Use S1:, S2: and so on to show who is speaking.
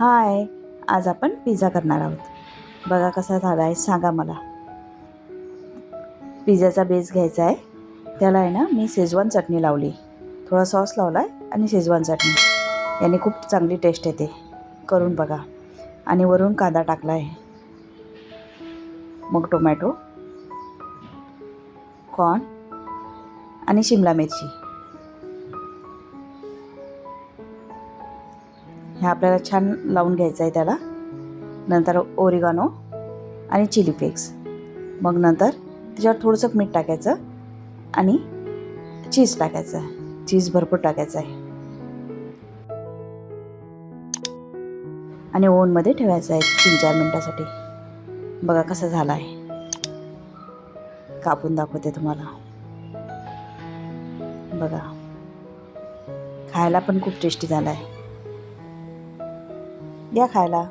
S1: हाय, आज आपण पिझ्झा करणार आहोत. बघा कसा झाला आहे, सांगा मला. पिझ्झाचा बेस घ्यायचा आहे. त्याला आहे ना मी शेजवान चटणी लावली, थोडा सॉस लावला आहे आणि शेजवान चटणी. याने खूप चांगली टेस्ट येते, करून बघा. आणि वरून कांदा टाकला आहे, मग टोमॅटो, कॉर्न आणि शिमला मिरची. हे आपल्याला छान लावून घ्यायचं आहे त्याला. नंतर ओरिगानो आणि चिली फ्लेक्स. मग नंतर त्याच्यावर थोडंसं मीठ टाकायचं आणि चीज टाकायचं आहे. चीज भरपूर टाकायचं आहे आणि ओव्हनमध्ये ठेवायचं आहे 3-4 मिनटासाठी. बघा कसा झाला आहे, कापून दाखवते तुम्हाला. बघा, खायला पण खूप टेस्टी झाला आहे. या खायला.